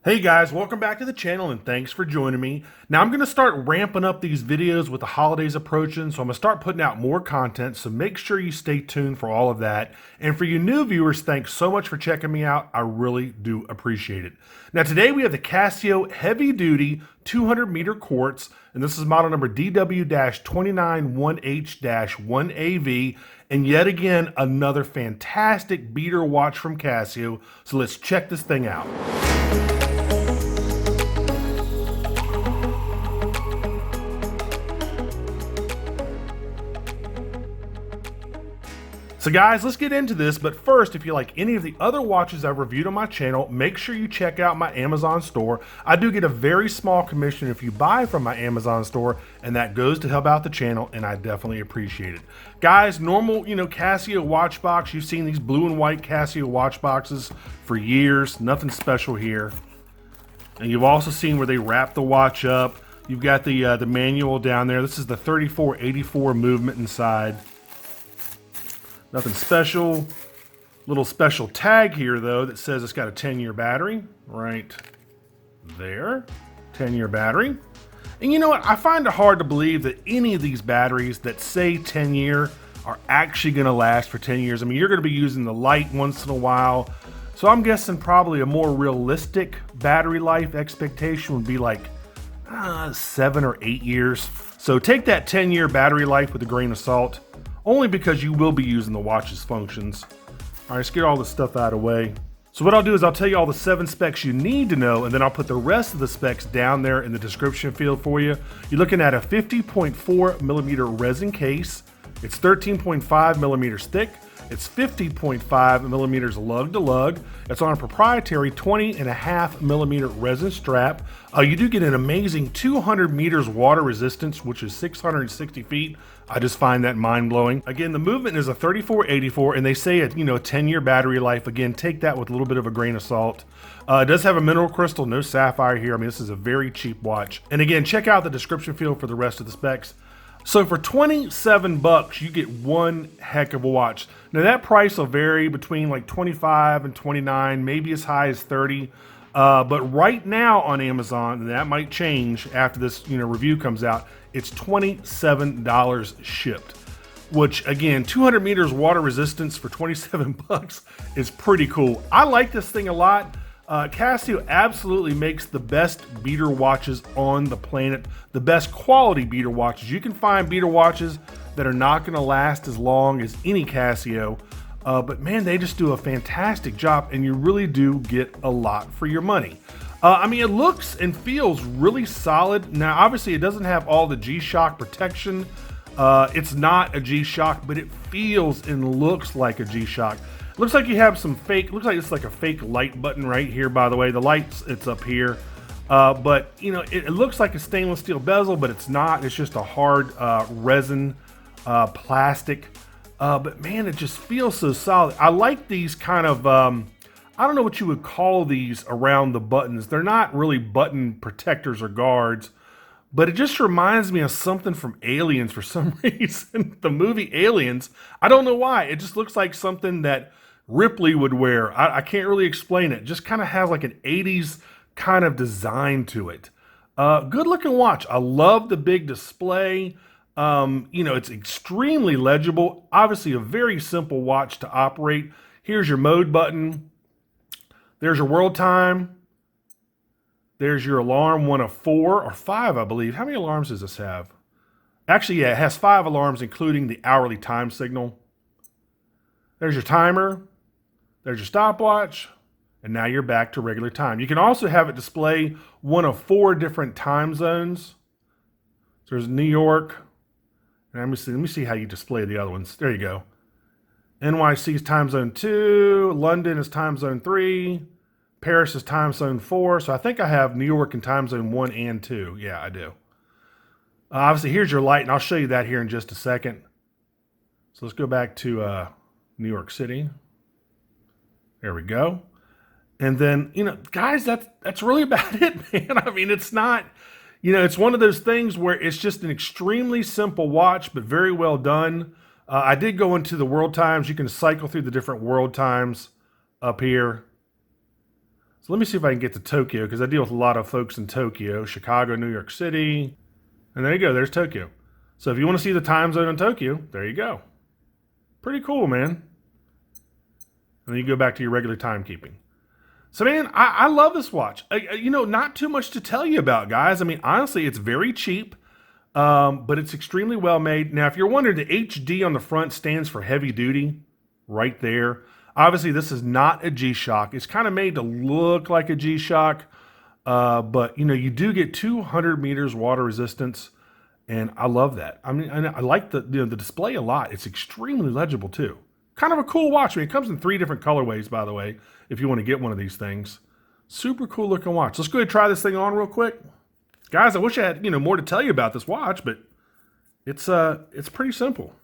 Hey guys, welcome back to the channel and thanks for joining me. Now I'm going to start ramping up these videos with the holidays approaching, so I'm going to start putting out more content, so make sure you stay tuned for all of that. And for you new viewers, thanks so much for checking me out. I really do appreciate it. Now today we have the Casio Heavy Duty 200 meter quartz, and this is model number DW-291H-1AV. And yet again, another fantastic beater watch from Casio. So let's check this thing out. So guys, let's get into this, but first, if you like any of the other watches I've reviewed on my channel, make sure you check out my Amazon store. I do get a very small commission if you buy from my Amazon store, and that goes to help out the channel, and I definitely appreciate it. Guys, normal, Casio watch box, you've seen these blue and white Casio watch boxes for years, nothing special here. And you've also seen where they wrap the watch up. You've got the manual down there. This is the 3484 movement inside. Nothing special. Little special tag here though that says it's got a 10-year battery right there. 10-year battery. And you know what? I find it hard to believe that any of these batteries that say 10-year are actually going to last for 10 years. I mean, you're going to be using the light once in a while. So I'm guessing probably a more realistic battery life expectation would be like 7 or 8 years. So take that 10-year battery life with a grain of salt. Only because you will be using the watch's functions. All right, let's get all this stuff out of the way. So what I'll do is I'll tell you all the 7 specs you need to know, and then I'll put the rest of the specs down there in the description field for you. You're looking at a 50.4 millimeter resin case. It's 13.5 millimeters thick. It's 50.5 millimeters lug to lug. It's on a proprietary 20.5 millimeter resin strap. You do get an amazing 200 meters water resistance, which is 660 feet. I just find that mind blowing. Again, the movement is a 3484, and they say a 10-year battery life. Again, take that with a little bit of a grain of salt. It does have a mineral crystal, no sapphire here. I mean, this is a very cheap watch. And again, check out the description field for the rest of the specs. So for 27 bucks, you get one heck of a watch. Now that price will vary between like 25 and 29, maybe as high as 30. But right now on Amazon, and that might change after this review comes out, it's $27 shipped. Which again, 200 meters water resistance for 27 bucks is pretty cool. I like this thing a lot. Casio absolutely makes the best beater watches on the planet, the best quality beater watches. You can find beater watches that are not going to last as long as any Casio, but man, they just do a fantastic job, and you really do get a lot for your money. I mean, it looks and feels really solid. Now, obviously, it doesn't have all the G-Shock protection. It's not a G-Shock, but it feels and looks like a G-Shock. Looks like you have some fake, looks like it's like a fake light button right here, by the way. The light's, it's up here. But, it looks like a stainless steel bezel, but it's not. It's just a hard resin plastic. But man, it just feels so solid. I like these kind of, I don't know what you would call these around the buttons. They're not really button protectors or guards, but it just reminds me of something from Aliens for some reason. The movie Aliens, I don't know why. It just looks like something that Ripley would wear. I can't really explain it. Just kind of has like an 80s kind of design to it. Good looking watch. I love the big display. It's extremely legible. Obviously a very simple watch to operate. Here's your mode button. There's your world time. There's your alarm, one of 4 or 5, I believe. How many alarms does this have? Actually, yeah, it has 5 alarms, including the hourly time signal. There's your timer. There's your stopwatch. And now you're back to regular time. You can also have it display one of 4 different time zones. So there's New York. And let me see how you display the other ones. There you go. NYC is time zone 2. London is time zone 3. Paris is time zone 4. So I think I have New York in time zone 1 and 2. Yeah, I do. Obviously, here's your light, and I'll show you that here in just a second. So let's go back to New York City. There we go. And then, guys, that's really about it, man. I mean, it's not, it's one of those things where it's just an extremely simple watch, but very well done. I did go into the world times. You can cycle through the different world times up here. So So let me see if I can get to Tokyo, because I deal with a lot of folks in Tokyo, Chicago, New York City. And there you go, there's Tokyo. So if you want to see the time zone in Tokyo, there you go. Pretty cool, man. And then you go back to your regular timekeeping. So man, I love this watch. You know, not too much to tell you about, guys. I mean, honestly, it's very cheap, but it's extremely well made. Now, if you're wondering, the HD on the front stands for heavy duty right there. Obviously, this is not a G-Shock. It's kind of made to look like a G-Shock, but you know, you do get 200 meters water resistance, and I love that. I mean, I like the display a lot. It's extremely legible too. Kind of a cool watch. I mean, it comes in 3 different colorways, by the way, if you want to get one of these things. Super cool looking watch. Let's go ahead and try this thing on real quick. Guys, I wish I had, more to tell you about this watch, but it's pretty simple.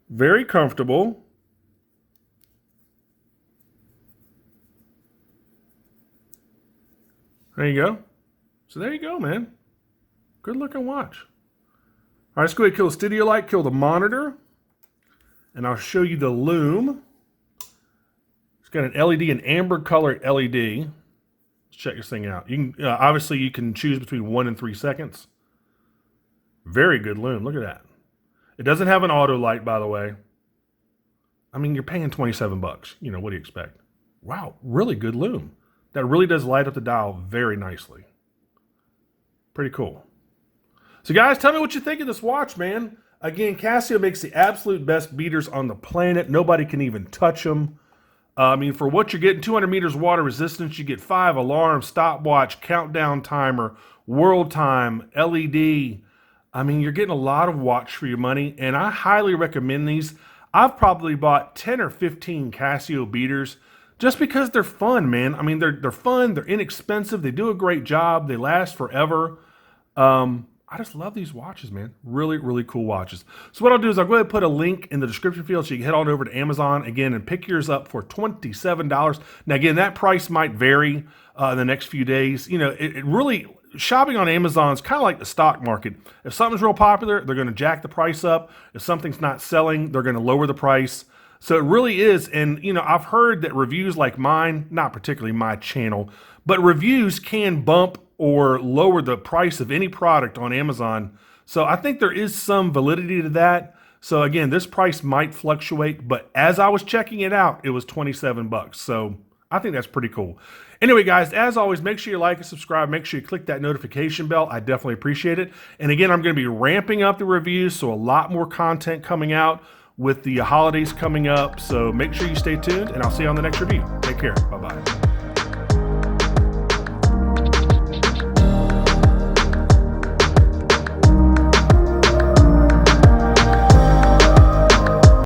Very comfortable. There you go. So there you go, man. Good looking watch. All right, let's go ahead and kill the studio light, kill the monitor, and I'll show you the Lume. It's got an LED, an amber colored LED. Let's check this thing out. You can obviously you can choose between 1 and 3 seconds. Very good Lume. Look at that. It doesn't have an auto light, by the way. I mean, you're paying 27 bucks. You know, what do you expect? Wow, really good Lume. That really does light up the dial very nicely. Pretty cool. So guys, tell me what you think of this watch, man. Again, Casio makes the absolute best beaters on the planet. Nobody can even touch them. I mean, for what you're getting, 200 meters water resistance, you get 5 alarms, stopwatch, countdown timer, world time, LED. I mean, you're getting a lot of watch for your money, and I highly recommend these. I've probably bought 10 or 15 Casio beaters just because they're fun, man. I mean, they're fun, they're inexpensive, they do a great job, they last forever. I just love these watches, man. Really, really cool watches. So what I'll do is I'll go ahead and put a link in the description field so you can head on over to Amazon again and pick yours up for $27. Now, again, that price might vary in the next few days. You know, it really, shopping on Amazon is kind of like the stock market. If something's real popular, they're going to jack the price up. If something's not selling, they're going to lower the price. So it really is. And, I've heard that reviews like mine, not particularly my channel, but reviews can bump or lower the price of any product on Amazon. So I think there is some validity to that. So again, this price might fluctuate, but as I was checking it out, it was 27 bucks. So I think that's pretty cool. Anyway, guys, as always, make sure you like and subscribe. Make sure you click that notification bell. I definitely appreciate it. And again, I'm going to be ramping up the reviews, so a lot more content coming out with the holidays coming up. So make sure you stay tuned, and I'll see you on the next review. Take care. Bye-bye.